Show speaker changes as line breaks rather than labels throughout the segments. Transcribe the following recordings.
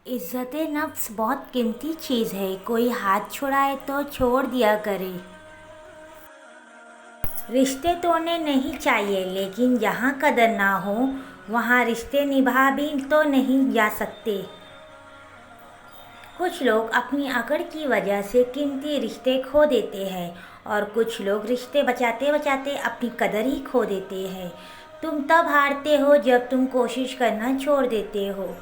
عزت نفس بہت قیمتی چیز ہے، کوئی ہاتھ چھڑائے تو چھوڑ دیا کرے۔ رشتے توڑنے نہیں چاہیے، لیکن جہاں قدر نہ ہو وہاں رشتے نبھا بھی تو نہیں جا سکتے۔ کچھ لوگ اپنی اکڑ کی وجہ سے قیمتی رشتے کھو دیتے ہیں اور کچھ لوگ رشتے بچاتے بچاتے اپنی قدر ہی کھو دیتے ہیں۔ تم تب ہارتے ہو جب تم کوشش کرنا چھوڑ دیتے ہو۔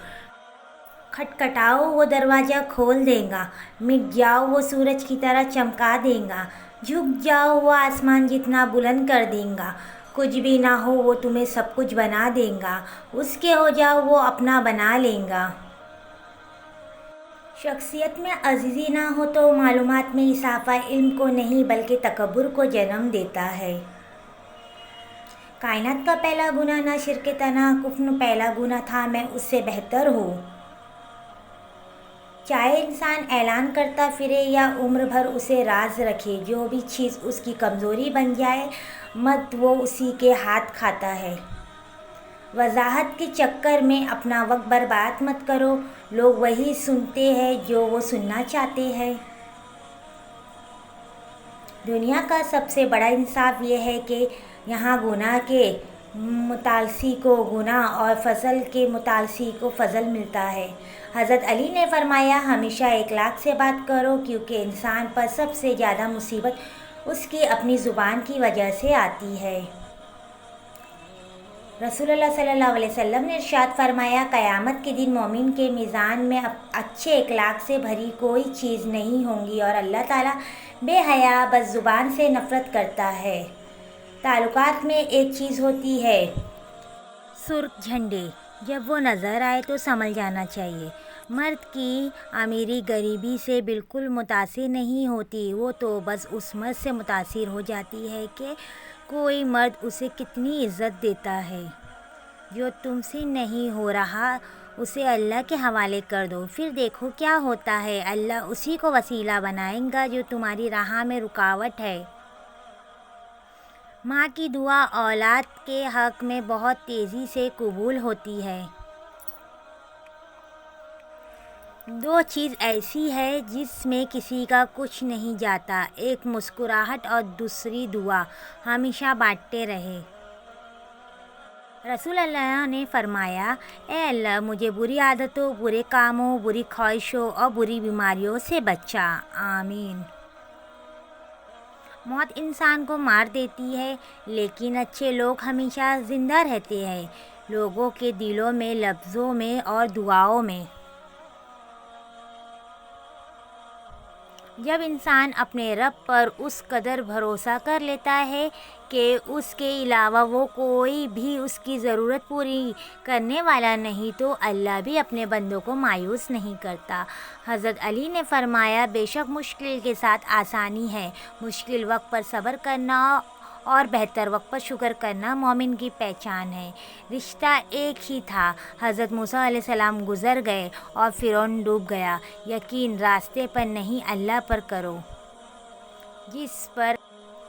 کھٹکھٹاؤ وہ دروازہ کھول دے گا، مٹ جاؤ وہ سورج کی طرح چمکا دے گا، جھک جاؤ وہ آسمان جتنا بلند کر دے گا، کچھ بھی نہ ہو وہ تمہیں سب کچھ بنا دے گا، اس کے ہو جاؤ وہ اپنا بنا لے گا۔ شخصیت میں عاجزی نہ ہو تو معلومات میں اضافہ علم کو نہیں بلکہ تکبر کو جنم دیتا ہے۔ کائنات کا پہلا گناہ نہ شرک تھا نہ کفر، پہلا گناہ تھا میں اس سے بہتر ہوں۔ چاہے انسان اعلان کرتا پھرے یا عمر بھر اسے راز رکھے، جو بھی چیز اس کی کمزوری بن جائے مت وہ اسی کے ہاتھ کھاتا ہے۔ وضاحت کے چکر میں اپنا وقت برباد مت کرو، لوگ وہی سنتے ہیں جو وہ سننا چاہتے ہیں۔ دنیا کا سب سے بڑا انصاف یہ ہے کہ یہاں گناہ کے متعاصی کو گناہ اور فضل کے متعاصی کو فضل ملتا ہے۔ حضرت علی نے فرمایا، ہمیشہ اخلاق سے بات کرو کیونکہ انسان پر سب سے زیادہ مصیبت اس کی اپنی زبان کی وجہ سے آتی ہے۔ رسول اللہ صلی اللہ علیہ وسلم نے ارشاد فرمایا، قیامت کے دن مومن کے میزان میں اچھے اخلاق سے بھری کوئی چیز نہیں ہوگی اور اللہ تعالیٰ بے حیا بد زبان سے نفرت کرتا ہے۔ تعلقات میں ایک چیز ہوتی ہے سرخ جھنڈے، جب وہ نظر آئے تو سنبھل جانا چاہیے۔ مرد کی امیری غریبی سے بالکل متاثر نہیں ہوتی، وہ تو بس اس مرد سے متاثر ہو جاتی ہے کہ کوئی مرد اسے کتنی عزت دیتا ہے۔ جو تم سے نہیں ہو رہا اسے اللہ کے حوالے کر دو، پھر دیکھو کیا ہوتا ہے، اللہ اسی کو وسیلہ بنائے گا جو تمہاری راہ میں رکاوٹ ہے۔ ماں کی دعا اولاد کے حق میں بہت تیزی سے قبول ہوتی ہے۔ دو چیز ایسی ہے جس میں کسی کا کچھ نہیں جاتا، ایک مسکراہٹ اور دوسری دعا، ہمیشہ بانٹتے رہے۔ رسول اللہ نے فرمایا، اے اللہ مجھے بری عادتوں، برے کاموں، بری خواہشوں اور بری بیماریوں سے بچا، آمین۔ موت انسان کو مار دیتی ہے لیکن اچھے لوگ ہمیشہ زندہ رہتے ہیں، لوگوں کے دلوں میں، لفظوں میں اور دعاؤں میں۔ جب انسان اپنے رب پر اس قدر بھروسہ کر لیتا ہے کہ اس کے علاوہ وہ کوئی بھی اس کی ضرورت پوری کرنے والا نہیں تو اللہ بھی اپنے بندوں کو مایوس نہیں کرتا۔ حضرت علی نے فرمایا، بے شک مشکل کے ساتھ آسانی ہے، مشکل وقت پر صبر کرنا اور بہتر وقت پر شکر کرنا مومن کی پہچان ہے۔ رشتہ ایک ہی تھا، حضرت موسیٰ علیہ السلام گزر گئے اور فرعون ڈوب گیا، یقین راستے پر نہیں اللہ پر کرو۔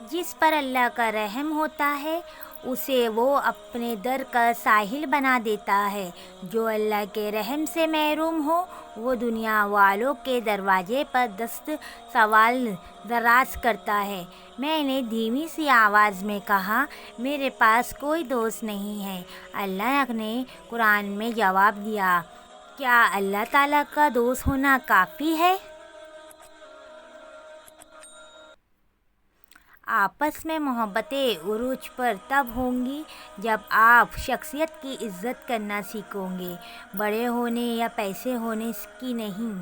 جس پر اللہ کا رحم ہوتا ہے اسے وہ اپنے در کا ساحل بنا دیتا ہے، جو اللہ کے رحم سے محروم ہو وہ دنیا والوں کے دروازے پر دست سوال دراز کرتا ہے۔ میں نے دھیمی سی آواز میں کہا، میرے پاس کوئی دوست نہیں ہے۔ اللہ نے قرآن میں جواب دیا، کیا اللہ تعالیٰ کا دوست ہونا کافی ہے؟ آپس میں محبتیں عروج پر تب ہوں گی جب آپ شخصیت کی عزت کرنا سیکھو گے، بڑے ہونے یا پیسے ہونے کی نہیں۔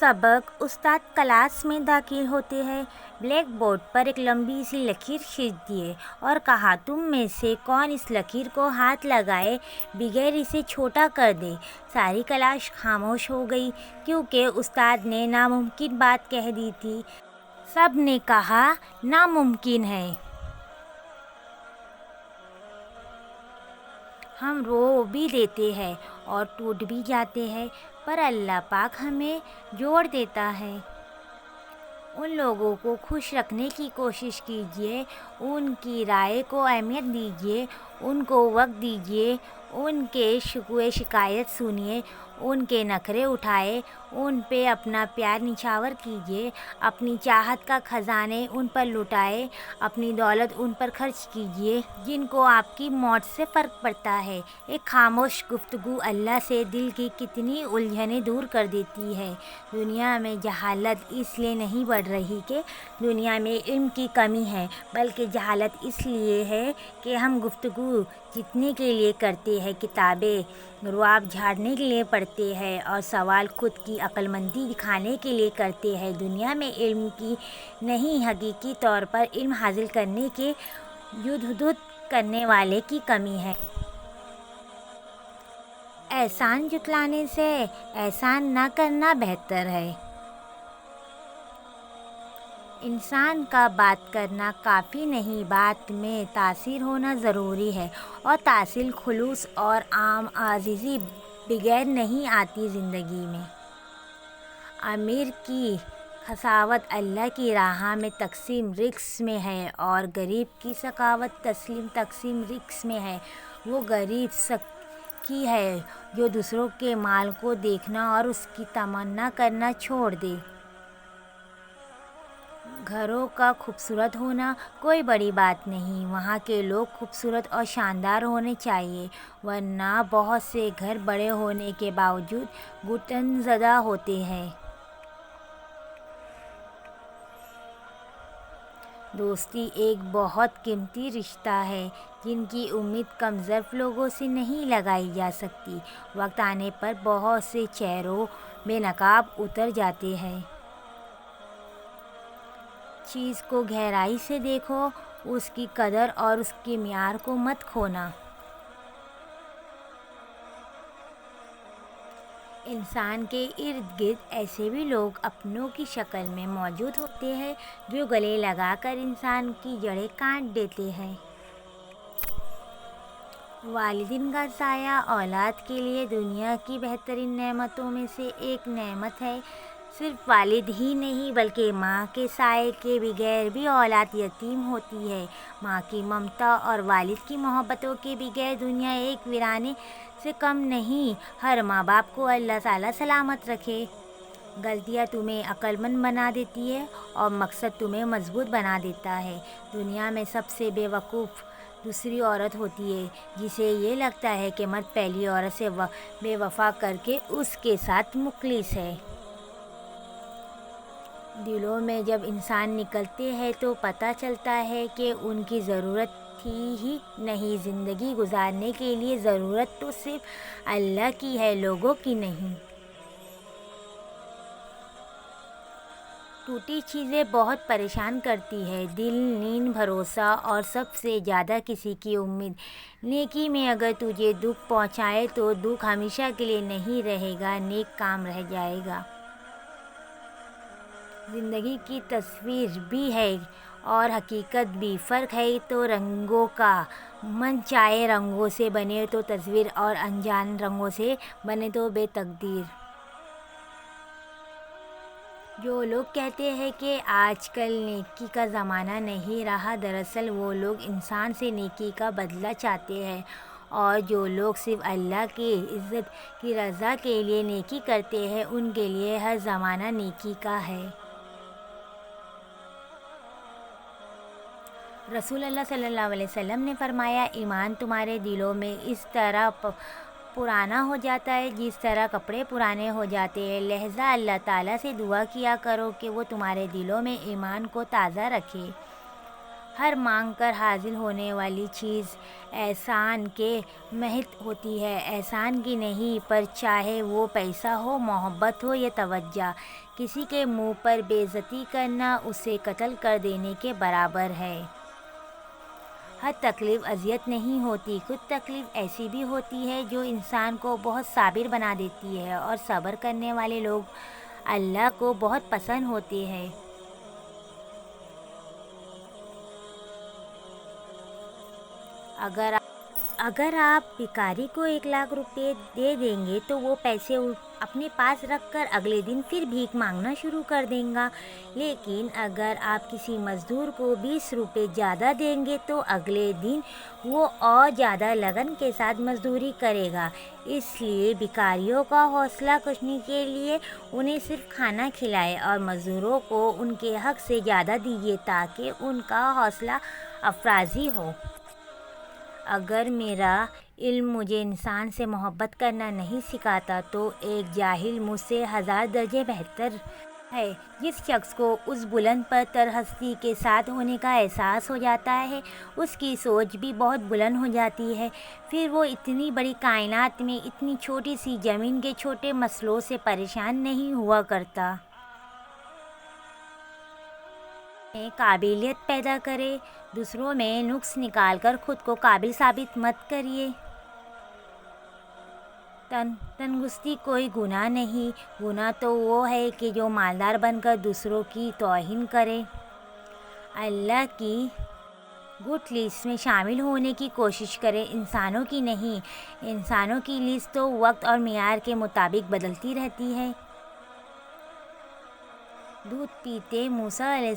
سبق: استاد کلاس میں داخل ہوتے ہیں، بلیک بورڈ پر ایک لمبی سی لکیر کھینچ دیے اور کہا، تم میں سے کون اس لکیر کو ہاتھ لگائے بغیر اسے چھوٹا کر دے؟ ساری کلاس خاموش ہو گئی کیونکہ استاد نے ناممکن بات کہہ دی تھی۔ سب نے کہا، ناممکن ہے۔ ہم رو بھی دیتے ہیں اور ٹوٹ بھی جاتے ہیں پر اللہ پاک ہمیں جوڑ دیتا ہے۔ ان لوگوں کو خوش رکھنے کی کوشش کیجیے، ان کی رائے کو اہمیت دیجیے، ان کو وقت دیجیے، ان کے شکوے شکایت سنیے، ان کے نخرے اٹھائے، ان پہ اپنا پیار نچھاور کیجیے، اپنی چاہت کا خزانے ان پر لٹائے، اپنی دولت ان پر خرچ کیجیے جن کو آپ کی موت سے فرق پڑتا ہے۔ ایک خاموش گفتگو اللہ سے دل کی کتنی الجھنیں دور کر دیتی ہے۔ دنیا میں جہالت اس لیے نہیں بڑھ رہی کہ دنیا میں علم کی کمی ہے، بلکہ جہالت اس لیے ہے کہ ہم گفتگو جیتنے کے لیے کرتے ہیں، کتابیں رعب جھاڑنے کے لیے پڑھتے ہیں اور سوال خود کی عقل مندی دکھانے کے لیے کرتے ہیں۔ دنیا میں علم کی نہیں، حقیقی طور پر علم حاصل کرنے کے جدوجہد کرنے والے کی کمی ہے۔ احسان جتلانے سے احسان نہ کرنا بہتر ہے۔ انسان کا بات کرنا کافی نہیں، بات میں تاثیر ہونا ضروری ہے، اور تاثیر خلوص اور عام عاجزی بغیر نہیں آتی زندگی میں۔ امیر کی خساوت اللہ کی راہ میں تقسیم رزق میں ہے، اور غریب کی سخاوت تقسیم رزق میں ہے۔ وہ غریب سخی ہے جو دوسروں کے مال کو دیکھنا اور اس کی تمنا کرنا چھوڑ دے۔ گھروں کا خوبصورت ہونا کوئی بڑی بات نہیں، وہاں کے لوگ خوبصورت اور شاندار ہونے چاہیے، ورنہ بہت سے گھر بڑے ہونے کے باوجود گھٹن زدہ ہوتے ہیں۔ دوستی ایک بہت قیمتی رشتہ ہے جن کی امید کم ظرف لوگوں سے نہیں لگائی جا سکتی۔ وقت آنے پر بہت سے چہروں بے نقاب اتر جاتے ہیں۔ چیز کو گہرائی سے دیکھو، اس کی قدر اور اس کے معیار کو مت کھونا۔ انسان کے ارد گرد ایسے بھی لوگ اپنوں کی شکل میں موجود ہوتے ہیں جو گلے لگا کر انسان کی جڑیں کاٹ دیتے ہیں۔ والدین کا سایہ اولاد کے لیے دنیا کی بہترین نعمتوں میں سے ایک نعمت ہے۔ صرف والد ہی نہیں بلکہ ماں کے سائے کے بغیر بھی اولاد یتیم ہوتی ہے۔ ماں کی ممتا اور والد کی محبتوں کے بغیر دنیا ایک ویرانے سے کم نہیں۔ ہر ماں باپ کو اللہ تعالیٰ سلامت رکھے۔ غلطیاں تمہیں عقل مند بنا دیتی ہے اور مقصد تمہیں مضبوط بنا دیتا ہے۔ دنیا میں سب سے بے وقوف دوسری عورت ہوتی ہے جسے یہ لگتا ہے کہ مرد پہلی عورت سے بے وفا کر کے اس کے ساتھ مخلص ہے۔ دلوں میں جب انسان نکلتے ہیں تو پتہ چلتا ہے کہ ان کی ضرورت تھی ہی نہیں۔ زندگی گزارنے کے لیے ضرورت تو صرف اللہ کی ہے، لوگوں کی نہیں۔ ٹوٹی چیزیں بہت پریشان کرتی ہے، دل، نیند، بھروسہ اور سب سے زیادہ کسی کی امید۔ نیکی میں اگر تجھے دکھ پہنچائے تو دکھ ہمیشہ کے لیے نہیں رہے گا، نیک کام رہ جائے گا۔ زندگی کی تصویر بھی ہے اور حقیقت بھی، فرق ہے تو رنگوں کا۔ من چاہے رنگوں سے بنے تو تصویر اور انجان رنگوں سے بنے تو بے تقدیر۔ جو لوگ کہتے ہیں کہ آج کل نیکی کا زمانہ نہیں رہا، دراصل وہ لوگ انسان سے نیکی کا بدلہ چاہتے ہیں، اور جو لوگ صرف اللہ کی عزت کی رضا کے لیے نیکی کرتے ہیں ان کے لیے ہر زمانہ نیکی کا ہے۔ رسول اللہ صلی اللہ علیہ وسلم نے فرمایا، ایمان تمہارے دلوں میں اس طرح پرانا ہو جاتا ہے جس طرح کپڑے پرانے ہو جاتے ہیں، لہذا اللہ تعالیٰ سے دعا کیا کرو کہ وہ تمہارے دلوں میں ایمان کو تازہ رکھے۔ ہر مانگ کر حاصل ہونے والی چیز احسان کے محض ہوتی ہے، احسان کی نہیں، پر چاہے وہ پیسہ ہو، محبت ہو یا توجہ۔ کسی کے منہ پر بے عزتی کرنا اسے قتل کر دینے کے برابر ہے۔ ہر تکلیف اذیت نہیں ہوتی، کچھ تکلیف ایسی بھی ہوتی ہے جو انسان کو بہت صابر بنا دیتی ہے، اور صبر کرنے والے لوگ اللہ کو بہت پسند ہوتے ہیں۔ اگر اگر آپ بھکاری کو 1,00,000 روپے دے دیں گے تو وہ پیسے اپنے پاس رکھ کر اگلے دن پھر بھیک مانگنا شروع کر دے گا، لیکن اگر آپ کسی مزدور کو 20 روپے زیادہ دیں گے تو اگلے دن وہ اور زیادہ لگن کے ساتھ مزدوری کرے گا۔ اس لیے بھکاریوں کا حوصلہ کشنے کے لیے انہیں صرف کھانا کھلائے اور مزدوروں کو ان کے حق سے زیادہ دیجیے تاکہ ان کا حوصلہ افزائی ہو۔ اگر میرا علم مجھے انسان سے محبت کرنا نہیں سکھاتا تو ایک جاہل مجھ سے 1000 درجے بہتر ہے۔ جس شخص کو اس بلند پر تر ہستی کے ساتھ ہونے کا احساس ہو جاتا ہے اس کی سوچ بھی بہت بلند ہو جاتی ہے، پھر وہ اتنی بڑی کائنات میں اتنی چھوٹی سی زمین کے چھوٹے مسئلوں سے پریشان نہیں ہوا کرتا۔ میں قابلیت پیدا کرے، دوسروں میں نقص نکال کر خود کو قابل ثابت مت کریے۔ تنگستی کوئی گناہ نہیں، گناہ تو وہ ہے کہ جو مالدار بن کر دوسروں کی توہین کرے۔ اللہ کی گڈ لسٹ میں شامل ہونے کی کوشش کرے، انسانوں کی نہیں۔ انسانوں کی لسٹ تو وقت اور معیار کے مطابق بدلتی رہتی ہے۔ دودھ پیتے موسیٰ علیہ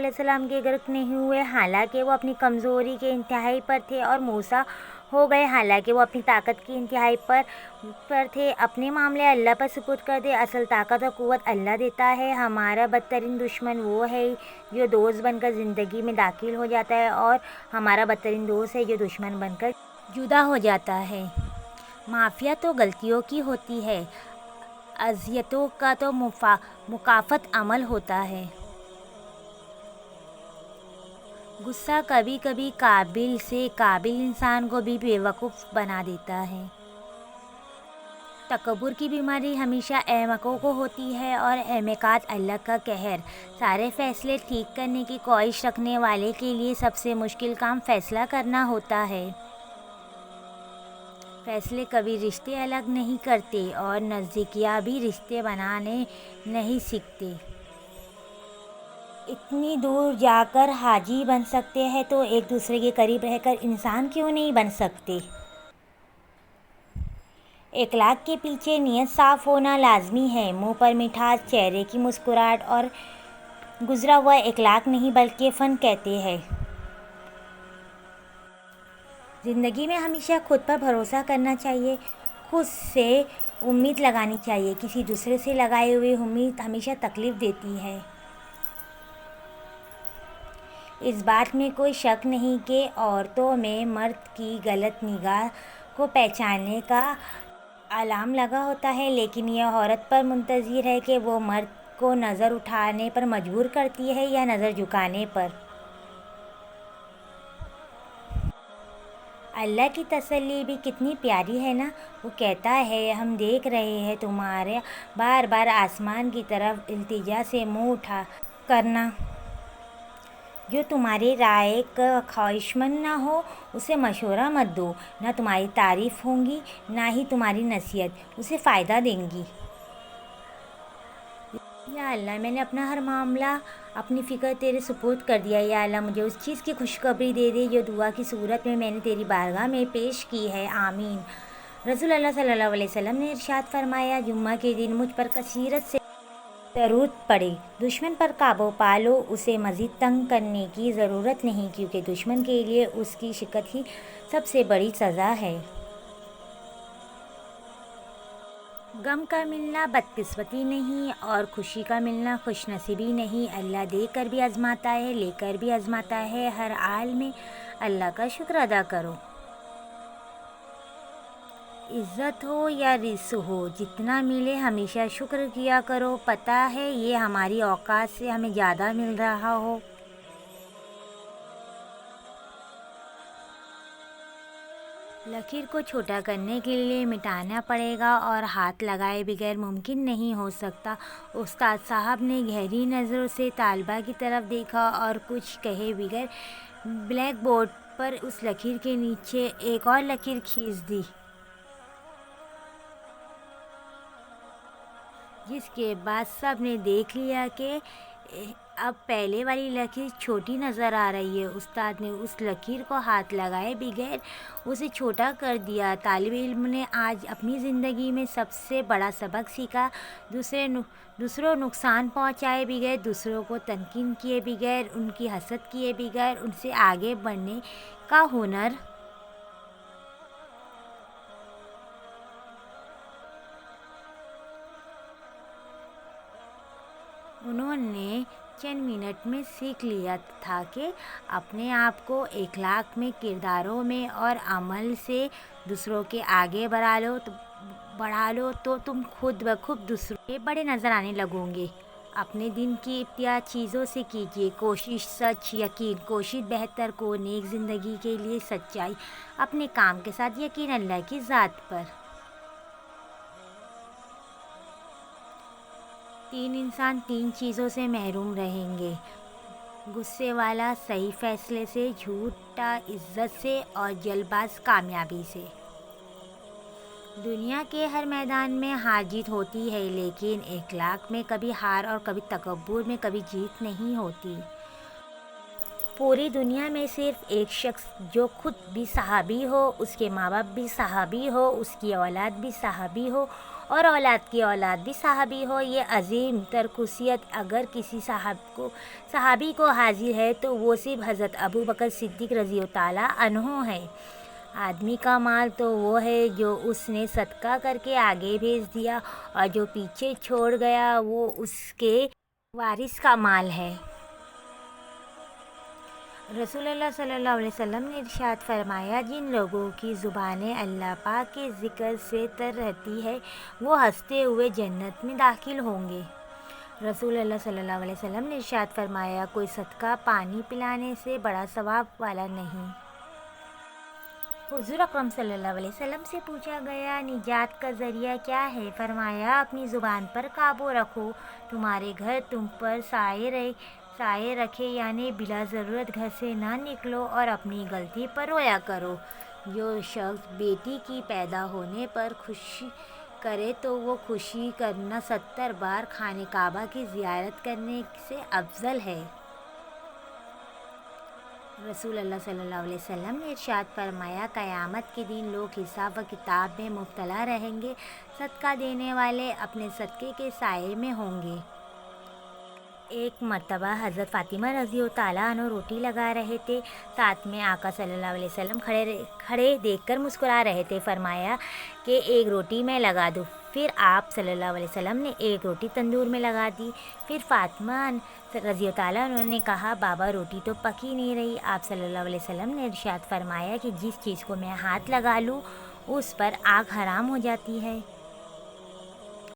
السلام کے غرق نہیں ہوئے حالانکہ وہ اپنی کمزوری کے انتہائی پر تھے، اور موسیٰ ہو گئے حالانکہ وہ اپنی طاقت کی انتہائی پر تھے۔ اپنے معاملے اللہ پر سپرد کر دیں، اصل طاقت اور قوت اللہ دیتا ہے۔ ہمارا بدترین دشمن وہ ہے جو دوست بن کر زندگی میں داخل ہو جاتا ہے، اور ہمارا بدترین دوست ہے جو دشمن بن کر جدا ہو جاتا ہے۔ معافی تو غلطیوں کی ہوتی ہے، اذیتوں کا تو مکافات عمل ہوتا ہے۔ غصہ کبھی کبھی قابل سے قابل انسان کو بھی بیوقوف بنا دیتا ہے۔ تکبر کی بیماری ہمیشہ احمقوں کو ہوتی ہے، اور احمقیت اللہ کا قہر۔ سارے فیصلے ٹھیک کرنے کی خواہش رکھنے والے کے لیے سب سے مشکل کام فیصلہ کرنا ہوتا ہے۔ فیصلے کبھی رشتے الگ نہیں کرتے اور نزدیکیاں بھی رشتے بنانے نہیں سکھاتے۔ اتنی دور جا کر حاجی بن سکتے ہیں تو ایک دوسرے کے قریب رہ کر انسان کیوں نہیں بن سکتے؟ اخلاق کے پیچھے نیت صاف ہونا لازمی ہے۔ منہ پر مٹھاس، چہرے کی مسکراہٹ اور گزرا ہوا اخلاق نہیں بلکہ فن کہتے ہیں۔ زندگی میں ہمیشہ خود پر بھروسہ کرنا چاہیے، خود سے امید لگانی چاہیے۔ کسی دوسرے سے لگائی ہوئی امید ہمیشہ تکلیف دیتی ہے۔ اس بات میں کوئی شک نہیں کہ عورتوں میں مرد کی غلط نگاہ کو پہچاننے کا الارم لگا ہوتا ہے، لیکن یہ عورت پر منحصر ہے کہ وہ مرد کو نظر اٹھانے پر مجبور کرتی ہے یا نظر جھکانے پر۔ اللہ کی تسلی بھی کتنی پیاری ہے نا، وہ کہتا ہے ہم دیکھ رہے ہیں تمہارا بار بار آسمان کی طرف التجا سے منہ اٹھا کرنا۔ جو تمہاری رائے کا خواہشمند نہ ہو اسے مشورہ مت دو، نہ تمہاری تعریف ہوگی نہ ہی تمہاری نصیحت اسے فائدہ دے گی۔ یا اللہ، میں نے اپنا ہر معاملہ، اپنی فکر تیرے سپرد کر دیا۔ یا اللہ، مجھے اس چیز کی خوشخبری دے دے جو دعا کی صورت میں نے تیری بارگاہ میں پیش کی ہے، آمین۔ رسول اللہ صلی اللہ علیہ وسلم نے ارشاد فرمایا، جمعہ کے دن مجھ پر کثرت سے درود پڑھے۔ دشمن پر قابو پا لو، اسے مزید تنگ کرنے کی ضرورت نہیں، کیونکہ دشمن کے لیے اس کی شکست ہی سب سے بڑی سزا ہے۔ غم کا ملنا بدقسمتی نہیں اور خوشی کا ملنا خوش نصیبی نہیں۔ اللہ دے کر بھی آزماتا ہے، لے کر بھی آزماتا ہے، ہر حال میں اللہ کا شکر ادا کرو۔ عزت ہو یا رزق ہو، جتنا ملے ہمیشہ شکر کیا کرو، پتہ ہے یہ ہماری اوقات سے ہمیں زیادہ مل رہا ہو۔ لکیر کو چھوٹا کرنے کے لیے مٹانا پڑے گا اور ہاتھ لگائے بغیر ممکن نہیں ہو سکتا۔ استاد صاحب نے گہری نظروں سے طالبہ کی طرف دیکھا اور کچھ کہے بغیر بلیک بورڈ پر اس لکیر کے نیچے ایک اور لکیر کھینچ دی، جس کے بعد سب نے دیکھ لیا کہ اب پہلے والی لکیر چھوٹی نظر آ رہی ہے۔ استاد نے اس لکیر کو ہاتھ لگائے بغیر اسے چھوٹا کر دیا۔ طالب علم نے آج اپنی زندگی میں سب سے بڑا سبق سیکھا، دوسروں نقصان پہنچائے بغیر، دوسروں کو تنقید کیے بغیر، ان کی حسد کیے بغیر ان سے آگے بڑھنے کا ہنر۔ انہوں نے چند منٹ میں سیکھ لیا تھا کہ اپنے آپ کو اخلاق میں، کرداروں میں اور عمل سے دوسروں کے آگے بڑھا لو تو تم خود بخود دوسروں کے بڑے نظر آنے لگو گے۔ اپنے دن کی ابتدا چیزوں سے کیجیے، کوشش، سچ، یقین، کوشش بہتر کو، نیک زندگی کے لیے سچائی، اپنے کام کے ساتھ یقین، اللہ کی ذات پر۔ 3 انسان 3 چیزوں سے محروم رہیں گے: غصے والا صحیح فیصلے سے، جھوٹا عزت سے اور جلد باز کامیابی سے۔ دنیا کے ہر میدان میں ہار جیت ہوتی ہے، لیکن اخلاق میں کبھی ہار اور کبھی تکبر میں کبھی جیت نہیں ہوتی۔ پوری دنیا میں صرف ایک شخص جو خود بھی صحابی ہو، اس کے ماں باپ بھی صحابی ہو، اس کی اولاد بھی صحابی ہو اور اولاد کی اولاد بھی صحابی ہو، یہ عظیم تر خصوصیت اگر کسی صحابی کو حاصل ہے تو وہ صرف حضرت ابوبکر صدیق رضی اللہ تعالیٰ عنہ ہے۔ آدمی کا مال تو وہ ہے جو اس نے صدقہ کر کے آگے بھیج دیا، اور جو پیچھے چھوڑ گیا وہ اس کے وارث کا مال ہے۔ رسول اللہ صلی اللہ علیہ وسلم نے ارشاد فرمایا، جن لوگوں کی زبانیں اللہ پاک کے ذکر سے تر رہتی ہیں وہ ہنستے ہوئے جنت میں داخل ہوں گے۔ رسول اللہ صلی اللہ علیہ وسلم نے ارشاد فرمایا، کوئی صدقہ پانی پلانے سے بڑا ثواب والا نہیں۔ حضور اکرم صلی اللہ علیہ وسلم سے پوچھا گیا، نجات کا ذریعہ کیا ہے؟ فرمایا، اپنی زبان پر قابو رکھو، تمہارے گھر تم پر سایہ رکھے، یعنی بلا ضرورت گھر سے نہ نکلو اور اپنی غلطی پر رویا کرو۔ جو شخص بیٹی کی پیدا ہونے پر خوشی کرے تو وہ خوشی کرنا 70 بار خانہ کعبہ کی زیارت کرنے سے افضل ہے۔ رسول اللہ صلی اللہ علیہ وسلم نے ارشاد فرمایا، قیامت کے دن لوگ حساب و کتاب میں مبتلا رہیں گے، صدقہ دینے والے اپنے صدقے کے سائے میں ہوں گے۔ ایک مرتبہ حضرت فاطمہ رضی اللہ تعالیٰ عنہ روٹی لگا رہے تھے، ساتھ میں آقا صلی اللہ علیہ وسلم کھڑے دیکھ کر مسکرا رہے تھے۔ فرمایا کہ ایک روٹی میں لگا دوں۔ پھر آپ صلی اللہ علیہ وسلم نے ایک روٹی تندور میں لگا دی۔ پھر فاطمہ رضی اللہ تعالیٰ عنہ نے کہا، بابا روٹی تو پک ہی نہیں رہی۔ آپ صلی اللہ علیہ وسلم نے ارشاد فرمایا کہ جس چیز کو میں ہاتھ لگا لوں اس پر آگ حرام ہو جاتی ہے۔